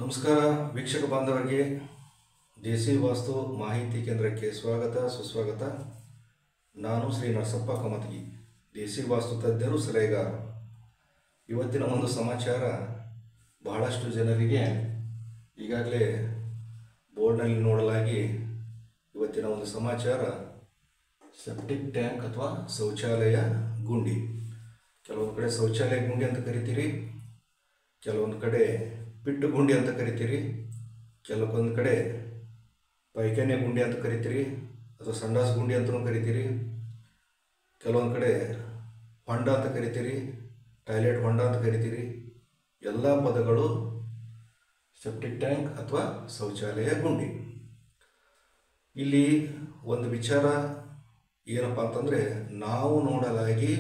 ನಮಸ್ಕಾರ ವೀಕ್ಷಕ ಬಾಂಧವರಿಗೆ ದೇಸಿ ವಾಸ್ತು ಮಾಹಿತಿ ಕೇಂದ್ರಕ್ಕೆ ಸ್ವಾಗತ ಸುಸ್ವಾಗತ. ನಾನು ಶ್ರೀ ನರಸಪ್ಪ ಕಮತಗಿ, ದೇಸಿ ವಾಸ್ತು ತಜ್ಞರು, ಸಲಹೆಗಾರರು. ಇವತ್ತಿನ ಒಂದು ಸಮಾಚಾರ ಬಹಳಷ್ಟು ಜನರಿಗೆ ಈಗಾಗಲೇ ಬೋರ್ಡ್ನಲ್ಲಿ ನೋಡಲಾಗಿ ಇವತ್ತಿನ ಒಂದು ಸಮಾಚಾರ ಸೆಪ್ಟಿಕ್ ಟ್ಯಾಂಕ್ ಅಥವಾ ಶೌಚಾಲಯ ಗುಂಡಿ. ಕೆಲವೊಂದು ಕಡೆ ಶೌಚಾಲಯ ಗುಂಡಿ ಅಂತ ಕರಿತೀರಿ, ಕೆಲವೊಂದು ಕಡೆ ಪಿಟ್ಟು ಗುಂಡಿ ಅಂತ ಕರಿತೀರಿ, ಕೆಲವೊಂದು ಕಡೆ ಪೈಖಾನೆ ಗುಂಡಿ ಅಂತ ಕರಿತೀರಿ ಅಥವಾ ಸಂಡಾಸ್ ಗುಂಡಿ ಅಂತಲೂ ಕರಿತೀರಿ, ಕೆಲವೊಂದು ಕಡೆ ಹೊಂಡ ಅಂತ ಕರಿತೀರಿ, ಟಾಯ್ಲೆಟ್ ಹೊಂಡ ಅಂತ ಕರಿತೀರಿ. ಎಲ್ಲ ಪದಗಳು ಸೆಪ್ಟಿಕ್ ಟ್ಯಾಂಕ್ ಅಥವಾ ಶೌಚಾಲಯ ಗುಂಡಿ. ಇಲ್ಲಿ ಒಂದು ವಿಚಾರ ಏನಪ್ಪ ಅಂತಂದರೆ, ನಾವು ನೋಡಲಾಗಿ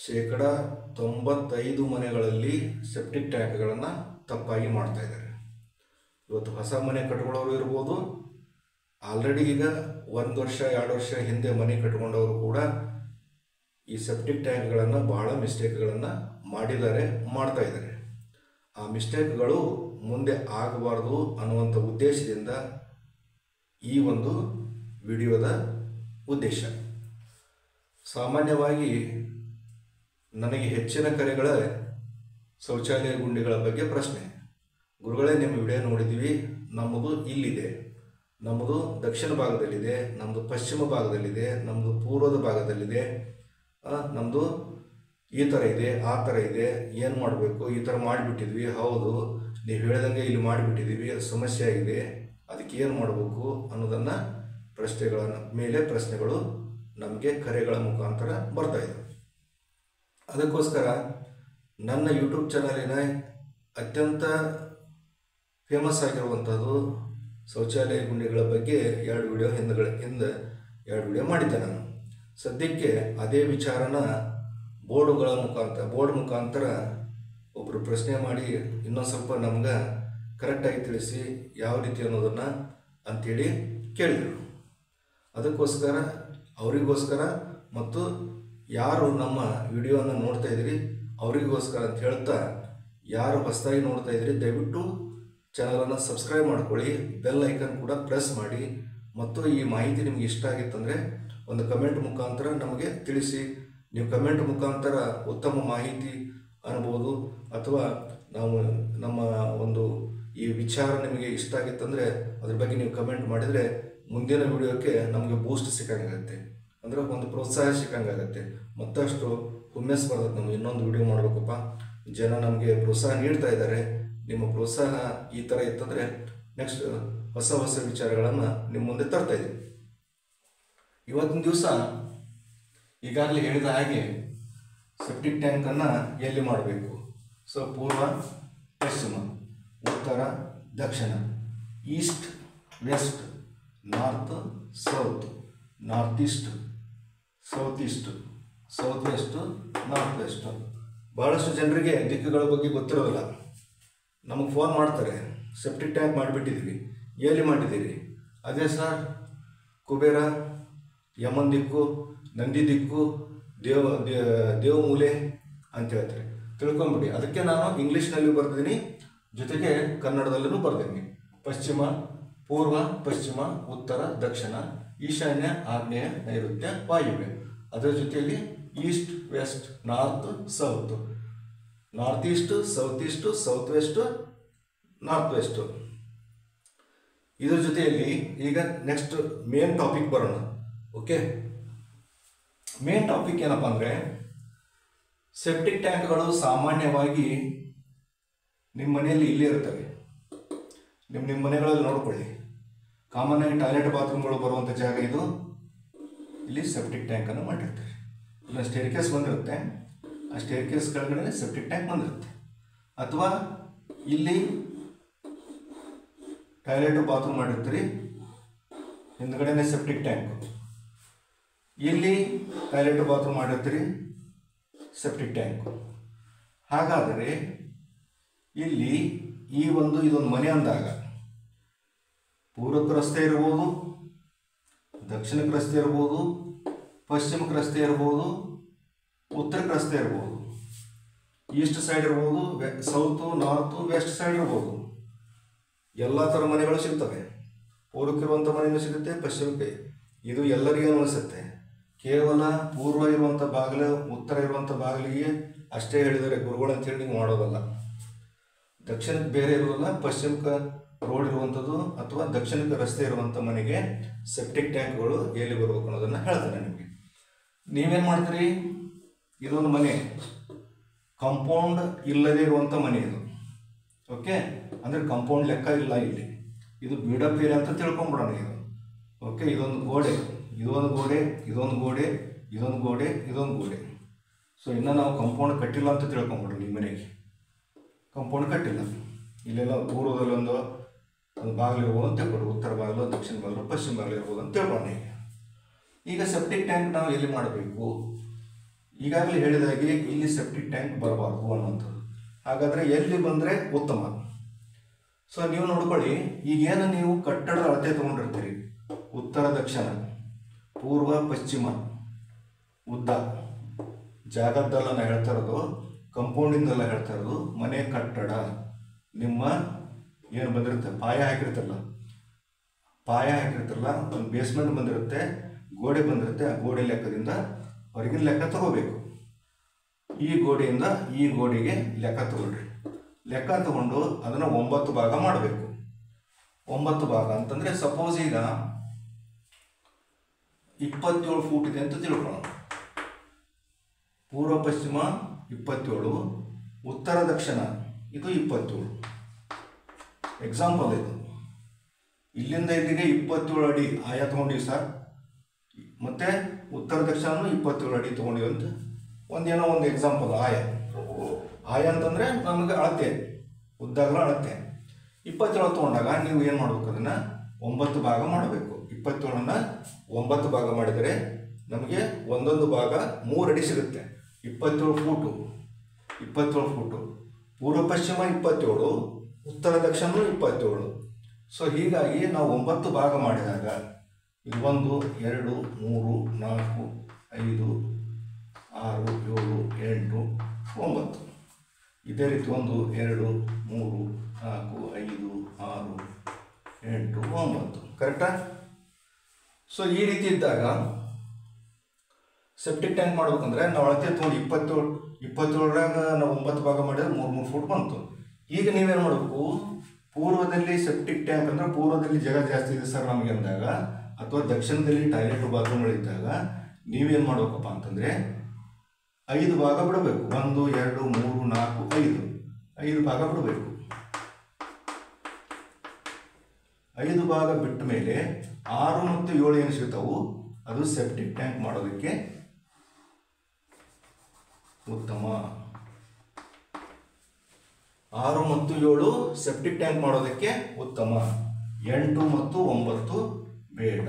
95% ಮನೆಗಳಲ್ಲಿ ಸೆಪ್ಟಿಕ್ ಟ್ಯಾಂಕ್ಗಳನ್ನು ತಪ್ಪಾಗಿ ಮಾಡ್ತಾ ಇದ್ದಾರೆ. ಇವತ್ತು ಹೊಸ ಮನೆ ಕಟ್ಕೊಳ್ಳೋರು ಇರ್ಬೋದು, ಆಲ್ರೆಡಿ ಈಗ 1 ವರ್ಷ 2 ವರ್ಷ ಹಿಂದೆ ಮನೆ ಕಟ್ಕೊಂಡವರು ಕೂಡ ಈ ಸೆಪ್ಟಿಕ್ ಟ್ಯಾಂಕ್ಗಳನ್ನು ಬಹಳ ಮಿಸ್ಟೇಕ್ಗಳನ್ನು ಮಾಡ್ತಾ ಇದ್ದಾರೆ. ಆ ಮಿಸ್ಟೇಕ್ಗಳು ಮುಂದೆ ಆಗಬಾರ್ದು ಅನ್ನುವಂಥ ಉದ್ದೇಶದಿಂದ ಈ ಒಂದು ವಿಡಿಯೋದ ಉದ್ದೇಶ. ಸಾಮಾನ್ಯವಾಗಿ ನನಗೆ ಹೆಚ್ಚಿನ ಕರೆಗಳ ಶೌಚಾಲಯ ಗುಂಡಿಗಳ ಬಗ್ಗೆ ಪ್ರಶ್ನೆ. ಗುರುಗಳೇ, ನಿಮ್ಮ ವಿಡಿಯೋ ನೋಡಿದ್ದೀವಿ, ನಮ್ಮದು ಇಲ್ಲಿದೆ, ನಮ್ಮದು ದಕ್ಷಿಣ ಭಾಗದಲ್ಲಿದೆ, ನಮ್ಮದು ಪಶ್ಚಿಮ ಭಾಗದಲ್ಲಿದೆ, ನಮ್ಮದು ಪೂರ್ವದ ಭಾಗದಲ್ಲಿದೆ, ನಮ್ಮದು ಈ ಥರ ಇದೆ, ಆ ಥರ ಇದೆ, ಏನು ಮಾಡಬೇಕು, ಈ ಥರ ಮಾಡಿಬಿಟ್ಟಿದ್ವಿ. ಹೌದು, ನೀವು ಹೇಳಿದಂಗೆ ಇಲ್ಲಿ ಮಾಡಿಬಿಟ್ಟಿದ್ದೀವಿ, ಅದು ಸಮಸ್ಯೆ ಆಗಿದೆ, ಅದಕ್ಕೆ ಏನು ಮಾಡಬೇಕು ಅನ್ನೋದನ್ನು ಪ್ರಶ್ನೆಗಳು ನಮಗೆ ಕರೆಗಳ ಮುಖಾಂತರ ಬರ್ತಾಯಿದೆ. ಅದಕ್ಕೋಸ್ಕರ ನನ್ನ ಯೂಟ್ಯೂಬ್ ಚಾನಲಿನ ಅತ್ಯಂತ ಫೇಮಸ್ ಆಗಿರುವಂಥದ್ದು ಶೌಚಾಲಯ ಗುಂಡಿಗಳ ಬಗ್ಗೆ 2 ವಿಡಿಯೋ ಹಿಂದೆ 2 ವಿಡಿಯೋ ಮಾಡಿದ್ದೆ ನಾನು. ಸದ್ಯಕ್ಕೆ ಅದೇ ವಿಚಾರನ ಬೋರ್ಡ್ ಮುಖಾಂತರ ಒಬ್ಬರು ಪ್ರಶ್ನೆ ಮಾಡಿ ಇನ್ನೊಂದು ಸ್ವಲ್ಪ ನಮ್ಗೆ ಕರೆಕ್ಟಾಗಿ ತಿಳಿಸಿ ಯಾವ ರೀತಿ ಅನ್ನೋದನ್ನು ಅಂಥೇಳಿ ಕೇಳಿದರು. ಅದಕ್ಕೋಸ್ಕರ ಅವರಿಗೋಸ್ಕರ ಮತ್ತು ಯಾರು ನಮ್ಮ ವಿಡಿಯೋವನ್ನು ನೋಡ್ತಾ ಇದ್ದೀರಿ ಅವರಿಗೋಸ್ಕರ ಅಂತ ಹೇಳ್ತಾ, ಯಾರು ಹೊಸದಾಗಿ ನೋಡ್ತಾ ಇದ್ದೀರಿ ದಯವಿಟ್ಟು ಚಾನಲನ್ನು ಸಬ್ಸ್ಕ್ರೈಬ್ ಮಾಡ್ಕೊಳ್ಳಿ, ಬೆಲ್ ಐಕನ್ ಕೂಡ ಪ್ರೆಸ್ ಮಾಡಿ, ಮತ್ತು ಈ ಮಾಹಿತಿ ನಿಮಗೆ ಇಷ್ಟ ಆಗಿತ್ತಂದರೆ ಒಂದು ಕಮೆಂಟ್ ಮುಖಾಂತರ ನಮಗೆ ತಿಳಿಸಿ. ನೀವು ಕಮೆಂಟ್ ಮುಖಾಂತರ ಉತ್ತಮ ಮಾಹಿತಿ ಅನ್ಬೋದು, ಅಥವಾ ನಮ್ಮ ಒಂದು ಈ ವಿಚಾರ ನಿಮಗೆ ಇಷ್ಟ ಆಗಿತ್ತಂದರೆ ಅದ್ರ ಬಗ್ಗೆ ನೀವು ಕಮೆಂಟ್ ಮಾಡಿದರೆ ಮುಂದಿನ ವಿಡಿಯೋಕ್ಕೆ ನಮಗೆ ಬೂಸ್ಟ್ ಸಿಕ್ಕಂಗಾಗುತ್ತೆ, ಅಂದರೆ ಒಂದು ಪ್ರೋತ್ಸಾಹ ಸಿಕ್ಕಂಗಾಗುತ್ತೆ, ಮತ್ತಷ್ಟು ಹುಮ್ಮೆಸ್ ಬರ್ತದೆ. ನಮ್ಗೆ ಇನ್ನೊಂದು ವಿಡಿಯೋ ಮಾಡಬೇಕಪ್ಪ, ಜನ ನಮಗೆ ಪ್ರೋತ್ಸಾಹ ನೀಡ್ತಾ ಇದ್ದಾರೆ, ನಿಮ್ಮ ಪ್ರೋತ್ಸಾಹ ಈ ಥರ ಇತ್ತಂದರೆ ನೆಕ್ಸ್ಟ್ ಹೊಸ ವಿಚಾರಗಳನ್ನು ನಿಮ್ಮ ಮುಂದೆ ತರ್ತಾ ಇದ್ದೀವಿ. ಇವತ್ತಿನ ದಿವಸ ಈಗಾಗಲೇ ಹೇಳಿದ ಹಾಗೆ ಸೆಪ್ಟಿಕ್ ಟ್ಯಾಂಕನ್ನು ಎಲ್ಲಿ ಮಾಡಬೇಕು? ಸೊ ಪೂರ್ವ, ಪಶ್ಚಿಮ, ಉತ್ತರ, ದಕ್ಷಿಣ, east, west, north, south, north east, south east, south west, north west. ಭಾಳಷ್ಟು ಜನರಿಗೆ ದಿಕ್ಕುಗಳ ಬಗ್ಗೆ ಗೊತ್ತಿರೋದಿಲ್ಲ. ನಮಗೆ ಫೋನ್ ಮಾಡ್ತಾರೆ, ಸೆಪ್ಟಿಕ್ ಟ್ಯಾಂಕ್ ಮಾಡಿಬಿಟ್ಟಿದ್ದೀವಿ, ಎಲ್ಲಿ ಮಾಡಿದ್ದೀರಿ? ಅದೇ ಸರ್, ಕುಬೇರ, ಯಮನ್ ದಿಕ್ಕು, ನಂದಿ ದಿಕ್ಕು, ದೇವ ಮೂಲೆ ಅಂತ ಹೇಳ್ತಾರೆ. ತಿಳ್ಕೊಂಬಿಡಿ. ಅದಕ್ಕೆ ನಾನು ಇಂಗ್ಲೀಷ್ನಲ್ಲಿ ಬರ್ದಿದ್ದೀನಿ, ಜೊತೆಗೆ ಕನ್ನಡದಲ್ಲೂ ಬರ್ದಿದ್ದೀನಿ. ಪಶ್ಚಿಮ, ಪೂರ್ವ, ಪಶ್ಚಿಮ, ಉತ್ತರ, ದಕ್ಷಿಣ, ಈಶಾನ್ಯ, ಆಗ್ನೇಯ, ನೈಋತ್ಯ, ವಾಯುವ್ಯ. ಅದರ ಜೊತೆಯಲ್ಲಿ east, west, north, south, north east, south west, north west. ಇದ್ರ ಜೊತೆಯಲ್ಲಿ ಈಗ ನೆಕ್ಸ್ಟ್ ಮೇನ್ ಟಾಪಿಕ್ ಬರೋಣ. ಓಕೆ, ಮೇನ್ ಟಾಪಿಕ್ ಏನಪ್ಪ ಅಂದರೆ, ಸೆಪ್ಟಿಕ್ ಟ್ಯಾಂಕ್ಗಳು ಸಾಮಾನ್ಯವಾಗಿ ನಿಮ್ಮ ಮನೆಯಲ್ಲಿ ಇಲ್ಲೇ ಇರ್ತವೆ. ನಿಮ್ಮ ಮನೆಗಳಲ್ಲಿ ನೋಡ್ಕೊಳ್ಳಿ, ಕಾಮನ್ ಆಗಿ ಟಾಯ್ಲೆಟ್ ಬಾತ್ರೂಮ್ಗಳು ಬರುವಂಥ ಜಾಗ ಇದು. ಇಲ್ಲಿ ಸೆಪ್ಟಿಕ್ ಟ್ಯಾಂಕನ್ನು ಮಾಡಿರ್ತಾರೆ. ಇಲ್ಲ ಸ್ಟೇರ್ ಕೇಸ್ ಬಂದಿರುತ್ತೆ, ಆ ಸ್ಟೇರ್ ಕೇಸ್ ಕೆಳಗಡೆ ಸೆಪ್ಟಿಕ್ ಟ್ಯಾಂಕ್ ಬಂದಿರುತ್ತೆ. ಅಥವಾ ಇಲ್ಲಿ ಟಾಯ್ಲೆಟು ಬಾತ್ರೂಮ್ ಮಾಡಿರ್ತೀರಿ, ಹಿಂದ್ಗಡೆನೇ ಸೆಪ್ಟಿಕ್ ಟ್ಯಾಂಕ್. ಇಲ್ಲಿ ಟಾಯ್ಲೆಟು ಬಾತ್ರೂಮ್ ಮಾಡಿರ್ತೀರಿ, ಸೆಪ್ಟಿಕ್ ಟ್ಯಾಂಕ್. ಹಾಗಾದರೆ ಇಲ್ಲಿ ಇದೊಂದು ಮನೆ ಅಂದಾಗ ಪೂರ್ವಕ್ಕೆ ರಸ್ತೆ ಇರ್ಬೋದು, ದಕ್ಷಿಣಕ್ಕೆ ರಸ್ತೆ ಇರ್ಬೋದು, ಪಶ್ಚಿಮಕ್ಕೆ ರಸ್ತೆ ಇರ್ಬೋದು, ಉತ್ತರಕ್ಕೆ ರಸ್ತೆ ಇರ್ಬೋದು, ಈಸ್ಟ್ ಸೈಡ್ ಇರ್ಬೋದು, ಸೌತು, ನಾರ್ತು, ವೆಸ್ಟ್ ಸೈಡ್ ಇರ್ಬೋದು. ಎಲ್ಲ ಥರ ಮನೆಗಳು ಸಿಗ್ತವೆ. ಪೂರ್ವಕ್ಕಿರುವಂಥ ಮನೆಯೂ ಸಿಗುತ್ತೆ, ಪಶ್ಚಿಮಕ್ಕೆ. ಇದು ಎಲ್ಲರಿಗೂ ಅನಿಸುತ್ತೆ. ಕೇವಲ ಪೂರ್ವ ಇರುವಂಥ ಬಾಗಿಲು, ಉತ್ತರ ಇರುವಂಥ ಬಾಗಿಲಿಗೆ ಅಷ್ಟೇ ಹೇಳಿದರೆ ಗುರುಗಳು ಅಂತೇಳಿ ನೀವು ಮಾಡೋದಲ್ಲ. ದಕ್ಷಿಣಕ್ಕೆ ಬೇರೆ ಇರೋದಲ್ಲ, ಪಶ್ಚಿಮಕ್ಕೆ ರೋಡ್ ಇರುವಂಥದ್ದು ಅಥವಾ ದಕ್ಷಿಣಕ್ಕೆ ರಸ್ತೆ ಇರುವಂಥ ಮನೆಗೆ ಸೆಪ್ಟಿಕ್ ಟ್ಯಾಂಕ್ಗಳು ಎಲ್ಲಿ ಬರಬೇಕು ಅನ್ನೋದನ್ನು ಹೇಳ್ತೇನೆ ನಿಮಗೆ. ನೀವೇನು ಮಾಡ್ತೀರಿ, ಇದೊಂದು ಮನೆ, ಕಾಂಪೌಂಡ್ ಇಲ್ಲದೇ ಇರುವಂಥ ಮನೆ ಇದು. ಓಕೆ, ಅಂದರೆ ಕಾಂಪೌಂಡ್ ಲೆಕ್ಕ ಇಲ್ಲ ಇಲ್ಲಿ. ಇದು ಬಿಲ್ಡಪ್ ಏರಿಯಾ ಅಂತ ತಿಳ್ಕೊಂಬಿಡೋಣ ಇದು. ಓಕೆ, ಇದೊಂದು ಗೋಡೆ, ಇದೊಂದು ಗೋಡೆ, ಇದೊಂದು ಗೋಡೆ, ಇದೊಂದು ಗೋಡೆ, ಇದೊಂದು ಗೋಡೆ. ಸೊ ಇನ್ನೂ ನಾವು ಕಾಂಪೌಂಡ್ ಕಟ್ಟಿಲ್ಲ ಅಂತ ತಿಳ್ಕೊಂಬಿಡ್ರಿ. ಈ ಮನೆಗೆ ಕಾಂಪೌಂಡ್ ಕಟ್ಟಿಲ್ಲ. ಇಲ್ಲೆಲ್ಲ ಪೂರ್ವದಲ್ಲಿ ಒಂದು ಬಾಗಿಲು ಇರ್ಬೋದು ಅಂತ ತಿಳ್ಕೊಡ್ರಿ. ಉತ್ತರ ಬಾಗಿಲು, ದಕ್ಷಿಣ ಬಾಗಿಲು, ಪಶ್ಚಿಮ ಬಾಗಿಲು ಇರ್ಬೋದು ಅಂತ ತಿಳ್ಕೊಂಡೆ. ಈಗ ಸೆಪ್ಟಿಕ್ ಟ್ಯಾಂಕ್ ನಾವು ಎಲ್ಲಿ ಮಾಡಬೇಕು? ಈಗಾಗಲೇ ಹೇಳಿದಾಗೆ ಇಲ್ಲಿ ಸೆಪ್ಟಿಕ್ ಟ್ಯಾಂಕ್ ಬರಬಾರ್ದು ಅನ್ನುವಂಥದ್ದು. ಹಾಗಾದರೆ ಎಲ್ಲಿ ಬಂದರೆ ಉತ್ತಮ? ಸೊ ನೀವು ನೋಡ್ಕೊಳ್ಳಿ, ಈಗೇನು ನೀವು ಕಟ್ಟಡದ ಅಳತೆ ತೊಗೊಂಡಿರ್ತೀರಿ, ಉತ್ತರ ದಕ್ಷಿಣ, ಪೂರ್ವ ಪಶ್ಚಿಮ, ಉದ್ದ, ಜಾಗದ್ದೆಲ್ಲ ನಾನು ಹೇಳ್ತಾ ಇರೋದು, ಕಂಪೌಂಡಿಂದೆಲ್ಲ ಹೇಳ್ತಾ ಇರೋದು. ಮನೆ ಕಟ್ಟಡ ನಿಮ್ಮ ಏನು ಬಂದಿರುತ್ತೆ, ಪಾಯ ಹಾಕಿರ್ತಿರಲ್ಲ, ಒಂದು ಬೇಸ್ಮೆಂಟ್ ಬಂದಿರುತ್ತೆ, ಗೋಡೆ ಬಂದಿರುತ್ತೆ. ಆ ಗೋಡೆ ಲೆಕ್ಕದಿಂದ ಹೊರಗಿನ ಲೆಕ್ಕ ತಗೋಬೇಕು. ಈ ಗೋಡೆಯಿಂದ ಈ ಗೋಡೆಗೆ ಲೆಕ್ಕ ತಗೊಳ್ರಿ. ಲೆಕ್ಕ ತಗೊಂಡು ಅದನ್ನು 9 ಭಾಗ ಮಾಡಬೇಕು. 9 ಭಾಗ ಅಂತಂದರೆ ಸಪೋಸ್ ಈಗ 27 ಫೂಟ್ ಇದೆ ಅಂತ ತಿಳ್ಕೊಳ್ಳೋಣ. ಪೂರ್ವ ಪಶ್ಚಿಮ 27, ಉತ್ತರ ದಕ್ಷಿಣ ಇದು 27. ಎಕ್ಸಾಂಪಲ್ ಇದು. ಇಲ್ಲಿಂದ ಇಲ್ಲಿಗೆ 27 ಅಡಿ ಆಯ ತೊಗೊಂಡಿವಿ ಸರ್, ಮತ್ತು ಉತ್ತರ ದಕ್ಷಿಣನೂ 27 ಅಡಿ ತೊಗೊಂಡಿವಿ ಅಂತ ಒಂದು ಎಕ್ಸಾಂಪಲ್. ಆಯ ಅಂತಂದರೆ ನಮಗೆ ಅಳತೆ, ಉದ್ದಾಗಲ ಅಳತೆ. 27 ತೊಗೊಂಡಾಗ ನೀವು ಏನು ಮಾಡಬೇಕು, ಅದನ್ನು 9 ಭಾಗ ಮಾಡಬೇಕು. 27ನ್ನು 9 ಭಾಗ ಮಾಡಿದರೆ ನಮಗೆ ಒಂದೊಂದು ಭಾಗ 3 ಅಡಿ ಸಿಗುತ್ತೆ. 27 ಫೂಟು. ಪೂರ್ವ ಪಶ್ಚಿಮ 27, ಉತ್ತರ ದಕ್ಷಿಣ 27. ಸೊ ಹೀಗಾಗಿ ನಾವು 9 ಭಾಗ ಮಾಡಿದಾಗ ಇದು 1, 2, 3, 4, 5, 6, 7, 8, 9. ಇದೇ ರೀತಿ 1, 2, 3, 4, 5, 6, 8, 9. ಕರೆಕ್ಟಾ? ಸೊ ಈ ರೀತಿ ಇದ್ದಾಗ ಸೆಪ್ಟಿಕ್ ಟ್ಯಾಂಕ್ ಮಾಡ್ಬೇಕಂದ್ರೆ ನಾವು ಅಳತೆ ತೊಗೊಂಡು 27ರಾಗ ನಾವು 9 ಭಾಗ ಮಾಡಿದ್ರೆ 3 ಫೂಟ್ ಬಂತು. ಈಗ ನೀವೇನು ಮಾಡಬೇಕು, ಪೂರ್ವದಲ್ಲಿ ಸೆಪ್ಟಿಕ್ ಟ್ಯಾಂಕ್ ಅಂದರೆ ಪೂರ್ವದಲ್ಲಿ ಜಾಗ ಜಾಸ್ತಿ ಇದೆ ಸರ್ ನಮಗೆ ಅಂದಾಗ, ಅಥವಾ ದಕ್ಷಿಣದಲ್ಲಿ ಟಾಯ್ಲೆಟ್ ಬಾತ್ರೂಮ್ಗಳಿದ್ದಾಗ ನೀವೇನು ಮಾಡಬೇಕಪ್ಪ ಅಂತಂದರೆ 5 ಭಾಗ ಬಿಡಬೇಕು. 1, 2, 3, 4, 5 ಭಾಗ ಬಿಡಬೇಕು. 5 ಭಾಗ ಬಿಟ್ಟ ಮೇಲೆ 6 ಮತ್ತು 7 ಏನು ಸಿಗ್ತಾವು, ಅದು ಸೆಪ್ಟಿಕ್ ಟ್ಯಾಂಕ್ ಮಾಡೋದಕ್ಕೆ ಉತ್ತಮ. 6 ಮತ್ತು 7 ಸೆಪ್ಟಿಕ್ ಟ್ಯಾಂಕ್ ಮಾಡೋದಕ್ಕೆ ಉತ್ತಮ. 8 ಮತ್ತು 9 ಬೇಡ.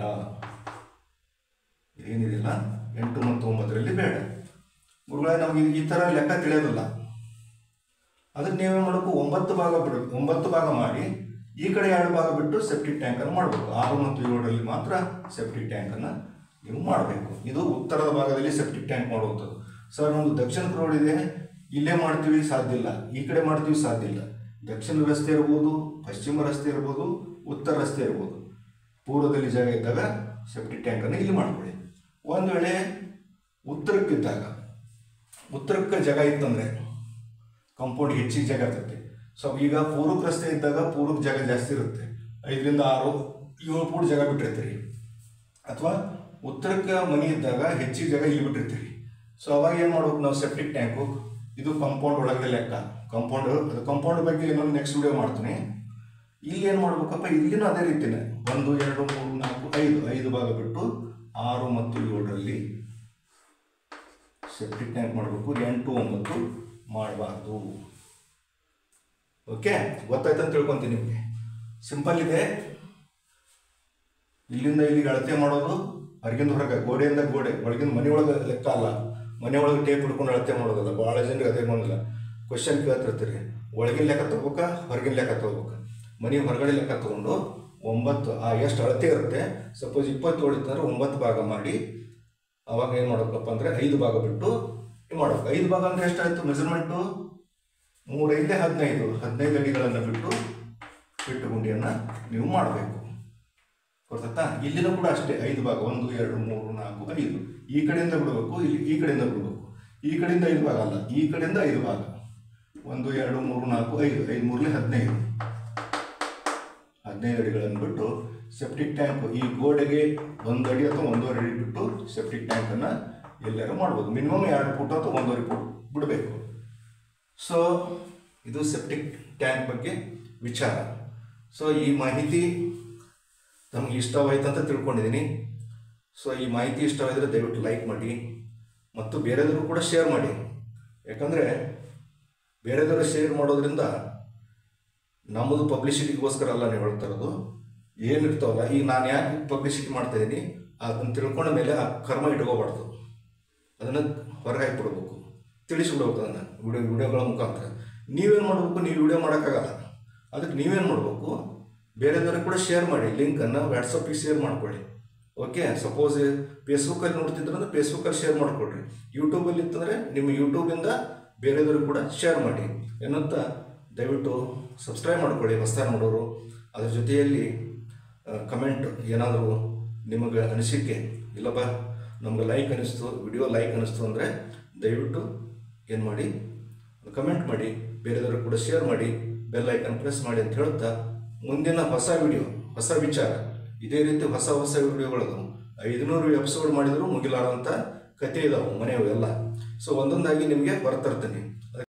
ಏನಿದೆಯಲ್ಲ 8 ಮತ್ತು 9ರಲ್ಲಿ ಬೇಡ. ಗುರುಗಳೇ ನಮಗೆ ಈ ಥರ ಲೆಕ್ಕ ತಿಳಿಯೋದಿಲ್ಲ. ಅದಕ್ಕೆ ನೀವೇನು ಮಾಡಬೇಕು, 9 ಭಾಗ ಬಿಡಬೇಕು. 9 ಭಾಗ ಮಾಡಿ ಈ ಕಡೆ 2 ಭಾಗ ಬಿಟ್ಟು ಸೆಪ್ಟಿಕ್ ಟ್ಯಾಂಕನ್ನು ಮಾಡಬೇಕು. 6 ಮತ್ತು 7ರಲ್ಲಿ ಮಾತ್ರ ಸೆಪ್ಟಿಕ್ ಟ್ಯಾಂಕನ್ನು ನೀವು ಮಾಡಬೇಕು. ಇದು ಉತ್ತರದ ಭಾಗದಲ್ಲಿ ಸೆಪ್ಟಿಕ್ ಟ್ಯಾಂಕ್ ಮಾಡುವಂಥದ್ದು. ಸರ್ ನಮ್ಮದು ದಕ್ಷಿಣಕ್ಕೆ ರೋಡ್ ಇದೆ, ಇಲ್ಲೇ ಮಾಡ್ತೀವಿ, ಸಾಧ್ಯ ಇಲ್ಲ. ಈ ಕಡೆ ಮಾಡ್ತೀವಿ, ಸಾಧ್ಯ ಇಲ್ಲ. ದಕ್ಷಿಣ ರಸ್ತೆ ಇರ್ಬೋದು, ಪಶ್ಚಿಮ ರಸ್ತೆ ಇರ್ಬೋದು, ಉತ್ತರ ರಸ್ತೆ ಇರ್ಬೋದು. ಪೂರ್ವದಲ್ಲಿ ಜಾಗ ಇದ್ದಾಗ ಸೆಪ್ಟಿಕ್ ಟ್ಯಾಂಕನ್ನು ಇಲ್ಲಿ ಮಾಡ್ಕೊಳ್ಳಿ. ಒಂದು ವೇಳೆ ಉತ್ತರಕ್ಕಿದ್ದಾಗ, ಉತ್ತರಕ್ಕೆ ಜಾಗ ಇತ್ತಂದರೆ ಕಾಂಪೌಂಡ್ ಹೆಚ್ಚಿಗೆ ಜಾಗ ಇರ್ತೈತಿ. ಸೊ ಈಗ ಪೂರ್ವಕ್ಕೆ ರಸ್ತೆ ಇದ್ದಾಗ ಪೂರ್ವಕ್ಕೆ ಜಾಗ ಜಾಸ್ತಿ ಇರುತ್ತೆ, 5ರಿಂದ 6, 7 ಫೂಟ್ ಜಾಗ ಬಿಟ್ಟಿರ್ತೀರಿ. ಅಥವಾ ಉತ್ತರಕ್ಕೆ ಮನೆ ಇದ್ದಾಗ ಹೆಚ್ಚಿಗೆ ಜಾಗ ಇಲ್ಲಿ ಬಿಟ್ಟಿರ್ತೀರಿ. ಸೊ ಅವಾಗ ಏನು ಮಾಡ್ಬೇಕು ನಾವು, ಸೆಪ್ಟಿಕ್ ಟ್ಯಾಂಕು ಇದು ಕಾಂಪೌಂಡ್ ಒಳಗಡೆ ಲೆಕ್ಕ. ಕಾಂಪೌಂಡ್ ಬಗ್ಗೆ ಇನ್ನೊಂದು ನೆಕ್ಸ್ಟ್ ವಿಡಿಯೋ ಮಾಡ್ತೀನಿ. ಇಲ್ಲಿ ಏನು ಮಾಡ್ಬೇಕಪ್ಪ, ಇಲ್ಲಿನೂ ಅದೇ ರೀತಿಯೇ 1, 2, 3, 4, 5 ಭಾಗ ಬಿಟ್ಟು 6 ಮತ್ತು 7ರಲ್ಲಿ ಸೆಪ್ಟಿಕ್ ಟ್ಯಾಂಕ್ ಮಾಡಬೇಕು. 8, 9 ಮಾಡಬಾರ್ದು. ಓಕೆ, ಗೊತ್ತಾಯ್ತು ಅಂತ ತಿಳ್ಕೊತೀನಿ. ನಿಮಗೆ ಸಿಂಪಲ್ ಇದೆ. ಇಲ್ಲಿಂದ ಇಲ್ಲಿಗೆ ಅಳತೆ ಮಾಡೋದು, ಹೊರಗಿಂದ ಹೊರಗೆ, ಗೋಡೆಯಿಂದ ಗೋಡೆ, ಒಳಗಿಂದ ಮನೆಯೊಳಗೆ ಲೆಕ್ಕ ಅಲ್ಲ. ಮನೆಯೊಳಗೆ ಟೇಪ್ ಹಿಡ್ಕೊಂಡು ಅಳತೆ ಮಾಡೋದಲ್ಲ. ಭಾಳ ಜನರಿಗೆ ಅದೇ ಬಂದಿಲ್ಲ. ಕ್ವಶನ್ ಕೇಳ್ತಿರ್ತೀರಿ, ಒಳಗಿನ ಲೆಕ್ಕ ತಗೋಬೇಕಾ, ಹೊರಗಿನ ಲೆಕ್ಕ ತಗೋಬೇಕಾ? ಮನೆ ಹೊರಗಡೆ ಲೆಕ್ಕ ತೊಗೊಂಡು 9 ಎಷ್ಟು ಅಳತೆ ಇರುತ್ತೆ, ಸಪೋಸ್ 27 ಇತ್ತಂದ್ರೆ 9 ಭಾಗ ಮಾಡಿ ಅವಾಗ ಏನು ಮಾಡಬೇಕಪ್ಪ ಅಂದರೆ 5 ಭಾಗ ಬಿಟ್ಟು ಮಾಡಬೇಕು. 5 ಭಾಗ ಅಂದರೆ ಎಷ್ಟಾಯಿತು ಮೆಜರ್ಮೆಂಟು? 3, 5, 15 ಅಡಿಗಳನ್ನು ಬಿಟ್ಟು ಇಟ್ಟುಗುಂಡಿಯನ್ನು ನೀವು ಮಾಡಬೇಕು. ಗೊತ್ತಾ? ಇಲ್ಲಿನೂ ಕೂಡ ಅಷ್ಟೇ 5 ಭಾಗ 1 2 3 4 5 ಈ ಕಡೆಯಿಂದ ಬಿಡಬೇಕು, ಇಲ್ಲಿ ಈ ಕಡೆಯಿಂದ ಬಿಡಬೇಕು. ಈ ಕಡೆಯಿಂದ 5 ಭಾಗ ಅಲ್ಲ, ಈ ಕಡೆಯಿಂದ 5 ಭಾಗ 1 2 3 4 5 5 3 15 ಅಡಿಗಳನ್ನು ಬಿಟ್ಟು ಸೆಪ್ಟಿಕ್ ಟ್ಯಾಂಕ್ ಈ ಗೋಡೆಗೆ 1 ಅಡಿ ಅಥವಾ 1.5 ಅಡಿ ಬಿಟ್ಟು ಸೆಪ್ಟಿಕ್ ಟ್ಯಾಂಕನ್ನು ಎಲ್ಲರೂ ಮಾಡ್ಬೋದು. ಮಿನಿಮಮ್ 2 ಫುಟ್ ಅಥವಾ 1.5 ಫುಟ್ ಬಿಡಬೇಕು. ಸೊ ಇದು ಸೆಪ್ಟಿಕ್ ಟ್ಯಾಂಕ್ ಬಗ್ಗೆ ವಿಚಾರ. ಸೊ ಈ ಮಾಹಿತಿ ನಮಗೆ ಇಷ್ಟವಾಯಿತು ಅಂತ ತಿಳ್ಕೊಂಡಿದ್ದೀನಿ. ಸೊ ಈ ಮಾಹಿತಿ ಇಷ್ಟವಾದರೆ ದಯವಿಟ್ಟು ಲೈಕ್ ಮಾಡಿ ಮತ್ತು ಬೇರೆಯವರು ಕೂಡ ಶೇರ್ ಮಾಡಿ. ಯಾಕಂದರೆ ಬೇರೆದವರು ಶೇರ್ ಮಾಡೋದ್ರಿಂದ ನಮ್ಮದು ಪಬ್ಲಿಸಿಟಿಗೋಸ್ಕರ ಅಲ್ಲ ನೀವು ಹೇಳ್ತಾ ಇರೋದು. ಏನಿರ್ತಾವಲ್ಲ, ಈಗ ನಾನು ಯಾಕೆ ಪಬ್ಲಿಸಿಟಿ ಮಾಡ್ತಾಯಿದ್ದೀನಿ ಅದನ್ನು ತಿಳ್ಕೊಂಡ ಮೇಲೆ ಆ ಕರ್ಮ ಇಟ್ಕೋಬಾರ್ದು, ಅದನ್ನು ಹೊರಗೆ ಹಾಕಿಬಿಡ್ಬೇಕು, ತಿಳಿಸ್ಬಿಡ್ಬೇಕು. ಅದನ್ನು ವಿಡಿಯೋಗಳ ಮುಖಾಂತರ ನೀವೇನು ಮಾಡಬೇಕು, ನೀವು ವಿಡಿಯೋ ಮಾಡೋಕ್ಕಾಗಲ್ಲ. ಅದಕ್ಕೆ ನೀವೇನು ಮಾಡಬೇಕು, ಬೇರೆದವ್ರಿಗೆ ಕೂಡ ಶೇರ್ ಮಾಡಿ. ಲಿಂಕನ್ನು ವಾಟ್ಸಪ್ಪಿಗೆ ಶೇರ್ ಮಾಡ್ಕೊಳ್ಳಿ. ಓಕೆ, ಸಪೋಸ್ ಫೇಸ್ಬುಕ್ಕಲ್ಲಿ ನೋಡ್ತಿದ್ರೆ ಫೇಸ್ಬುಕ್ಕಲ್ಲಿ ಶೇರ್ ಮಾಡಿಕೊಡ್ರಿ. ಯೂಟ್ಯೂಬಲ್ಲಿ ಇತ್ತಂದರೆ ನಿಮ್ಮ ಯೂಟ್ಯೂಬಿಂದ ಬೇರೆದವ್ರಿಗೆ ಕೂಡ ಶೇರ್ ಮಾಡಿ. ಏನಂತ ದಯವಿಟ್ಟು ಸಬ್ಸ್ಕ್ರೈಬ್ ಮಾಡ್ಕೊಳ್ಳಿ ಹೊಸದಾಗಿ ನೋಡೋರು. ಅದ್ರ ಜೊತೆಯಲ್ಲಿ ಕಮೆಂಟ್ ಏನಾದರೂ ನಿಮಗೆ ಅನಿಸಿಕೆ, ಇಲ್ಲಪ್ಪ ನಮ್ಗೆ ಲೈಕ್ ಅನಿಸ್ತು, ವಿಡಿಯೋ ಲೈಕ್ ಅನಿಸ್ತು ಅಂದರೆ ದಯವಿಟ್ಟು ಏನು ಮಾಡಿ, ಕಮೆಂಟ್ ಮಾಡಿ, ಬೇರೆದವ್ರಿಗೆ ಕೂಡ ಶೇರ್ ಮಾಡಿ, ಬೆಲ್ ಐಕನ್ ಪ್ರೆಸ್ ಮಾಡಿ ಅಂತ ಹೇಳ್ತಾ ಮುಂದಿನ ಹೊಸ ವಿಡಿಯೋ, ಹೊಸ ವಿಚಾರ, ಇದೇ ರೀತಿ ಹೊಸ ವಿಡಿಯೋಗಳದು 500 ಎಪಿಸೋಡ್ ಮಾಡಿದರೂ ಮುಗಿಲಾರಂಥ ಕತೆ ಇದಾವೆ ಮನೆಯವೆಲ್ಲ. ಸೊ ಒಂದೊಂದಾಗಿ ನಿಮಗೆ ಹೊರತರ್ತೀನಿ.